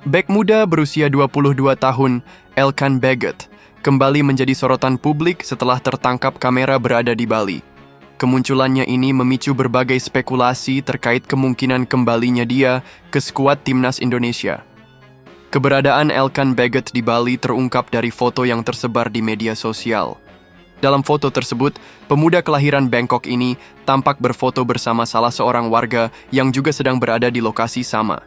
Bek muda berusia 22 tahun, Elkan Baggott, kembali menjadi sorotan publik setelah tertangkap kamera berada di Bali. Kemunculannya ini memicu berbagai spekulasi terkait kemungkinan kembalinya dia ke skuad timnas Indonesia. Keberadaan Elkan Baggott di Bali terungkap dari foto yang tersebar di media sosial. Dalam foto tersebut, pemuda kelahiran Bangkok ini tampak berfoto bersama salah seorang warga yang juga sedang berada di lokasi sama.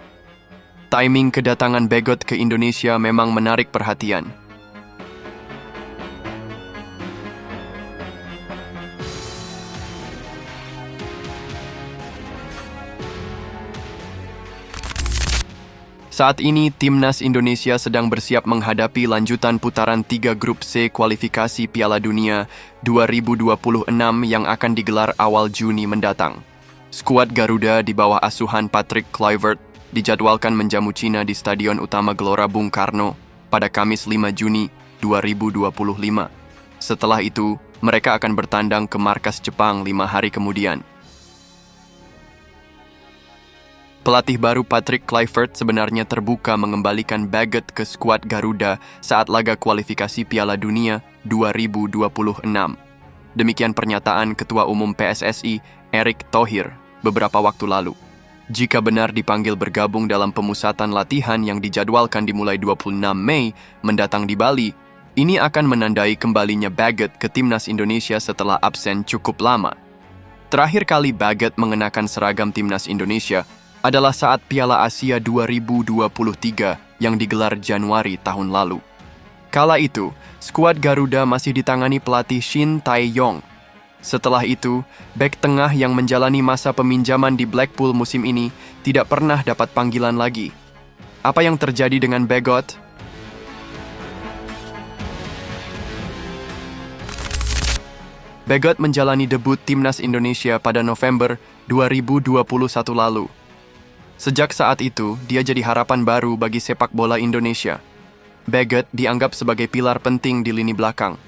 Timing kedatangan Baggott ke Indonesia memang menarik perhatian. Saat ini, timnas Indonesia sedang bersiap menghadapi lanjutan putaran 3 grup C kualifikasi Piala Dunia 2026 yang akan digelar awal Juni mendatang. Skuad Garuda di bawah asuhan Patrick Kluivert dijadwalkan menjamu Cina di Stadion Utama Gelora Bung Karno pada Kamis 5 Juni 2025. Setelah itu, mereka akan bertandang ke markas Jepang 5 hari kemudian. Pelatih baru Patrick Kluivert sebenarnya terbuka mengembalikan Baggott ke skuad Garuda saat laga kualifikasi Piala Dunia 2026. Demikian pernyataan Ketua Umum PSSI, Erick Thohir, beberapa waktu lalu. Jika benar dipanggil bergabung dalam pemusatan latihan yang dijadwalkan dimulai 26 Mei mendatang di Bali, ini akan menandai kembalinya Baggott ke timnas Indonesia setelah absen cukup lama. Terakhir kali Baggott mengenakan seragam timnas Indonesia adalah saat Piala Asia 2023 yang digelar Januari tahun lalu. Kala itu, skuad Garuda masih ditangani pelatih Shin Tae-yong. Setelah itu, bek tengah yang menjalani masa peminjaman di Blackpool musim ini tidak pernah dapat panggilan lagi. Apa yang terjadi dengan Baggott? Baggott menjalani debut timnas Indonesia pada November 2021 lalu. Sejak saat itu, dia jadi harapan baru bagi sepak bola Indonesia. Baggott dianggap sebagai pilar penting di lini belakang.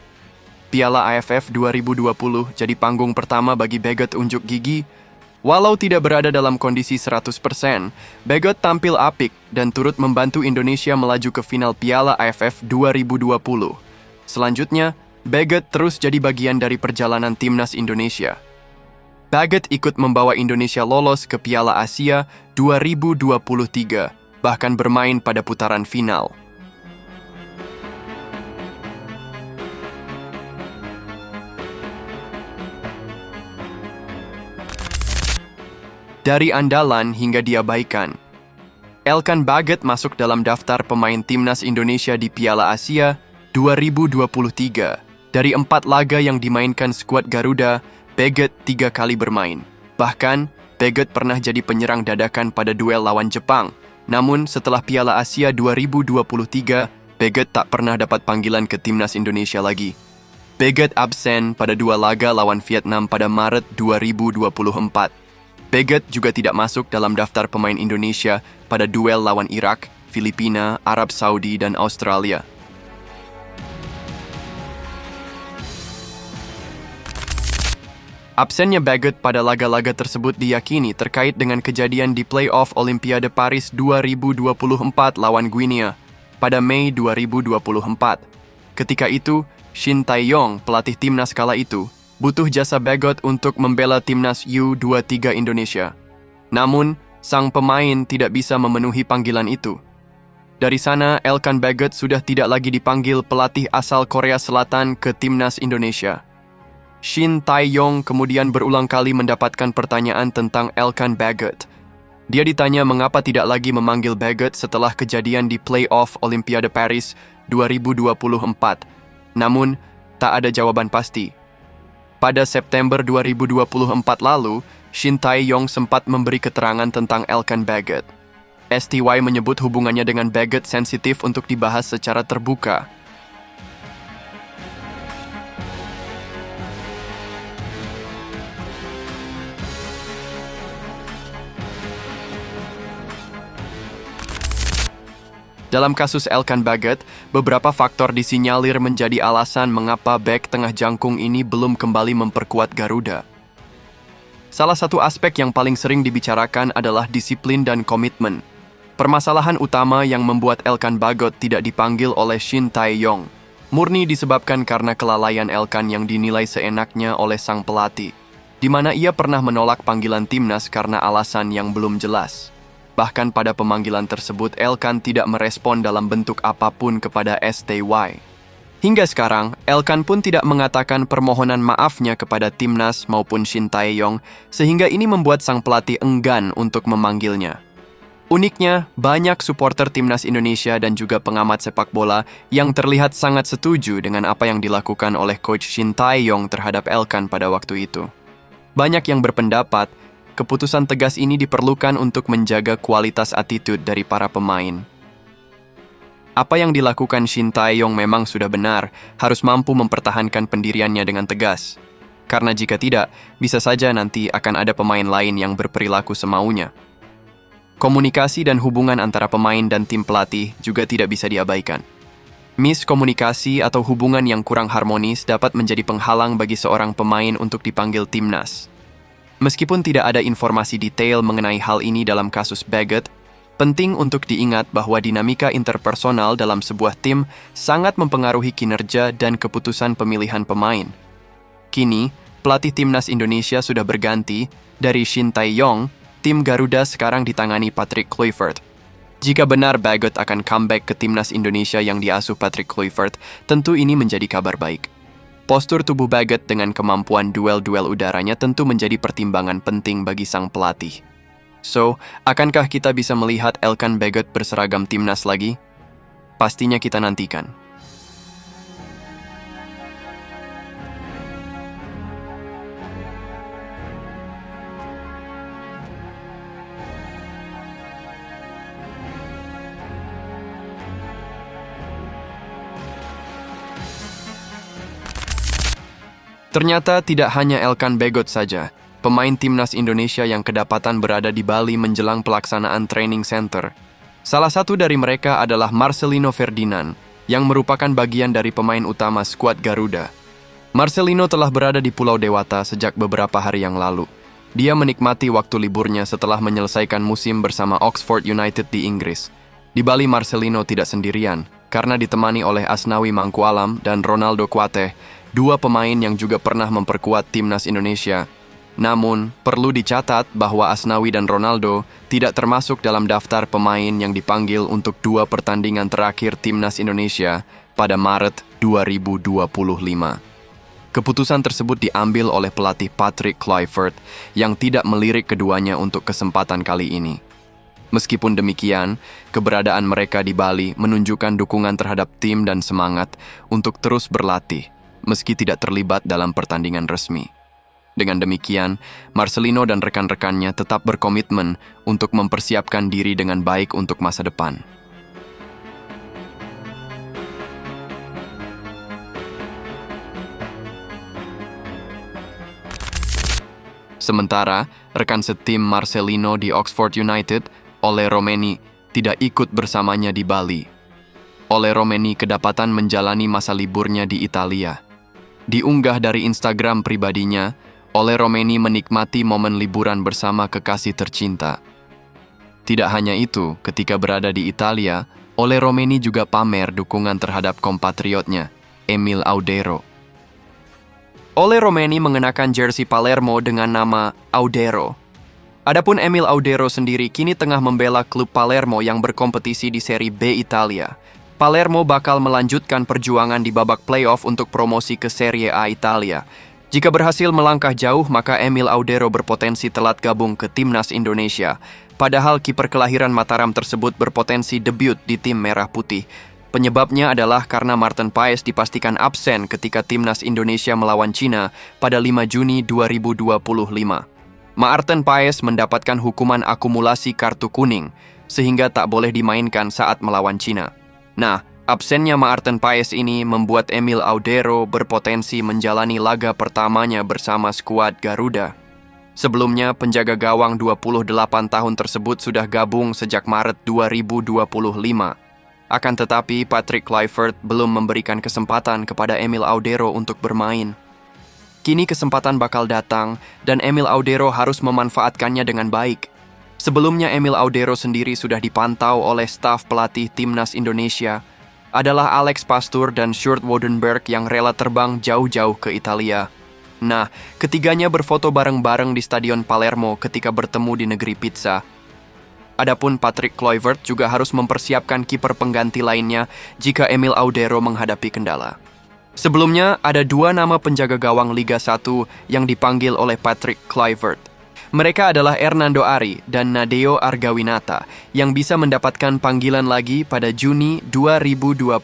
Piala AFF 2020 jadi panggung pertama bagi Baggott unjuk gigi. Walau tidak berada dalam kondisi 100%, Baggott tampil apik dan turut membantu Indonesia melaju ke final Piala AFF 2020. Selanjutnya, Baggott terus jadi bagian dari perjalanan timnas Indonesia. Baggott ikut membawa Indonesia lolos ke Piala Asia 2023, bahkan bermain pada putaran final. Dari andalan hingga diabaikan, Elkan Baggott masuk dalam daftar pemain timnas Indonesia di Piala Asia 2023. Dari 4 laga yang dimainkan skuad Garuda, Baggott 3 kali bermain. Bahkan, Baggott pernah jadi penyerang dadakan pada duel lawan Jepang. Namun, setelah Piala Asia 2023, Baggott tak pernah dapat panggilan ke timnas Indonesia lagi. Baggott absen pada 2 laga lawan Vietnam pada Maret 2024. Baggott juga tidak masuk dalam daftar pemain Indonesia pada duel lawan Irak, Filipina, Arab Saudi, dan Australia. Absennya Baggott pada laga-laga tersebut diyakini terkait dengan kejadian di play-off Olimpiade Paris 2024 lawan Guinea pada Mei 2024. Ketika itu, Shin Tae-yong, pelatih timnas kala itu, butuh jasa Baggott untuk membela timnas U23 Indonesia. Namun, sang pemain tidak bisa memenuhi panggilan itu. Dari sana, Elkan Baggott sudah tidak lagi dipanggil pelatih asal Korea Selatan ke timnas Indonesia. Shin Tae-yong kemudian berulang kali mendapatkan pertanyaan tentang Elkan Baggott. Dia ditanya mengapa tidak lagi memanggil Baggott setelah kejadian di play-off Olimpiade Paris 2024. Namun, tak ada jawaban pasti. Pada September 2024 lalu, Shin Tae-yong sempat memberi keterangan tentang Elkan Baggott. STY menyebut hubungannya dengan Baggott sensitif untuk dibahas secara terbuka. Dalam kasus Elkan Baggott, beberapa faktor disinyalir menjadi alasan mengapa bek tengah jangkung ini belum kembali memperkuat Garuda. Salah satu aspek yang paling sering dibicarakan adalah disiplin dan komitmen. Permasalahan utama yang membuat Elkan Bagot tidak dipanggil oleh Shin Tae-yong murni disebabkan karena kelalaian Elkan yang dinilai seenaknya oleh sang pelatih, di mana ia pernah menolak panggilan timnas karena alasan yang belum jelas. Bahkan pada pemanggilan tersebut, Elkan tidak merespon dalam bentuk apapun kepada STY. Hingga sekarang, Elkan pun tidak mengatakan permohonan maafnya kepada timnas maupun Shin Tae-yong, sehingga ini membuat sang pelatih enggan untuk memanggilnya. Uniknya, banyak supporter timnas Indonesia dan juga pengamat sepak bola yang terlihat sangat setuju dengan apa yang dilakukan oleh coach Shin Tae-yong terhadap Elkan pada waktu itu. Banyak yang berpendapat, keputusan tegas ini diperlukan untuk menjaga kualitas attitude dari para pemain. Apa yang dilakukan Shin Tae-yong memang sudah benar, harus mampu mempertahankan pendiriannya dengan tegas. Karena jika tidak, bisa saja nanti akan ada pemain lain yang berperilaku semaunya. Komunikasi dan hubungan antara pemain dan tim pelatih juga tidak bisa diabaikan. Miskomunikasi atau hubungan yang kurang harmonis dapat menjadi penghalang bagi seorang pemain untuk dipanggil timnas. Meskipun tidak ada informasi detail mengenai hal ini dalam kasus Bagot, penting untuk diingat bahwa dinamika interpersonal dalam sebuah tim sangat mempengaruhi kinerja dan keputusan pemilihan pemain. Kini, pelatih timnas Indonesia sudah berganti dari Shin Tae-yong. Tim Garuda sekarang ditangani Patrick Kluivert. Jika benar Bagot akan comeback ke timnas Indonesia yang diasuh Patrick Kluivert, tentu ini menjadi kabar baik. Postur tubuh Bagot dengan kemampuan duel-duel udaranya tentu menjadi pertimbangan penting bagi sang pelatih. So, akankah kita bisa melihat Elkan Bagot berseragam timnas lagi? Pastinya kita nantikan. Ternyata tidak hanya Elkan Bagot saja, pemain timnas Indonesia yang kedapatan berada di Bali menjelang pelaksanaan training center. Salah satu dari mereka adalah Marcelino Ferdinand, yang merupakan bagian dari pemain utama skuad Garuda. Marcelino telah berada di Pulau Dewata sejak beberapa hari yang lalu. Dia menikmati waktu liburnya setelah menyelesaikan musim bersama Oxford United di Inggris. Di Bali, Marcelino tidak sendirian, karena ditemani oleh Asnawi Mangkualam dan Ronaldo Kuate, dua pemain yang juga pernah memperkuat timnas Indonesia. Namun, perlu dicatat bahwa Asnawi dan Ronaldo tidak termasuk dalam daftar pemain yang dipanggil untuk dua pertandingan terakhir timnas Indonesia pada Maret 2025. Keputusan tersebut diambil oleh pelatih Patrick Kluivert yang tidak melirik keduanya untuk kesempatan kali ini. Meskipun demikian, keberadaan mereka di Bali menunjukkan dukungan terhadap tim dan semangat untuk terus berlatih, meski tidak terlibat dalam pertandingan resmi. Dengan demikian, Marcelino dan rekan-rekannya tetap berkomitmen untuk mempersiapkan diri dengan baik untuk masa depan. Sementara, rekan setim Marcelino di Oxford United, Ole Romeni, tidak ikut bersamanya di Bali. Ole Romeni kedapatan menjalani masa liburnya di Italia. Diunggah dari Instagram pribadinya, Ole Romeni menikmati momen liburan bersama kekasih tercinta. Tidak hanya itu, ketika berada di Italia, Ole Romeni juga pamer dukungan terhadap kompatriotnya, Emil Audero. Ole Romeni mengenakan jersey Palermo dengan nama Audero. Adapun Emil Audero sendiri kini tengah membela klub Palermo yang berkompetisi di Serie B Italia. Palermo bakal melanjutkan perjuangan di babak playoff untuk promosi ke Serie A Italia. Jika berhasil melangkah jauh, maka Emil Audero berpotensi telat gabung ke timnas Indonesia. Padahal kiper kelahiran Mataram tersebut berpotensi debut di tim Merah Putih. Penyebabnya adalah karena Maarten Paes dipastikan absen ketika timnas Indonesia melawan Cina pada 5 Juni 2025. Maarten Paes mendapatkan hukuman akumulasi kartu kuning, sehingga tak boleh dimainkan saat melawan Cina. Nah, absennya Maarten Paes ini membuat Emil Audero berpotensi menjalani laga pertamanya bersama skuad Garuda. Sebelumnya, penjaga gawang 28 tahun tersebut sudah gabung sejak Maret 2025. Akan tetapi, Patrick Kluivert belum memberikan kesempatan kepada Emil Audero untuk bermain. Kini kesempatan bakal datang dan Emil Audero harus memanfaatkannya dengan baik. Sebelumnya Emil Audero sendiri sudah dipantau oleh staf pelatih timnas Indonesia, adalah Alex Pastur dan Sjoerd Wodenberg yang rela terbang jauh-jauh ke Italia. Nah, ketiganya berfoto bareng-bareng di Stadion Palermo ketika bertemu di negeri pizza. Adapun Patrick Kluivert juga harus mempersiapkan kiper pengganti lainnya jika Emil Audero menghadapi kendala. Sebelumnya, ada 2 nama penjaga gawang Liga 1 yang dipanggil oleh Patrick Kluivert. Mereka adalah Hernando Ari dan Nadeo Argawinata yang bisa mendapatkan panggilan lagi pada Juni 2025.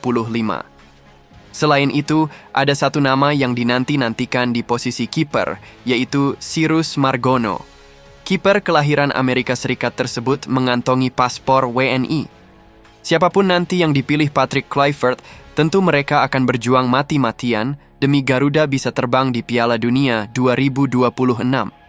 Selain itu, ada 1 nama yang dinanti-nantikan di posisi kiper, yaitu Cyrus Margono. Kiper kelahiran Amerika Serikat tersebut mengantongi paspor WNI. Siapapun nanti yang dipilih Patrick Kluivert, tentu mereka akan berjuang mati-matian demi Garuda bisa terbang di Piala Dunia 2026.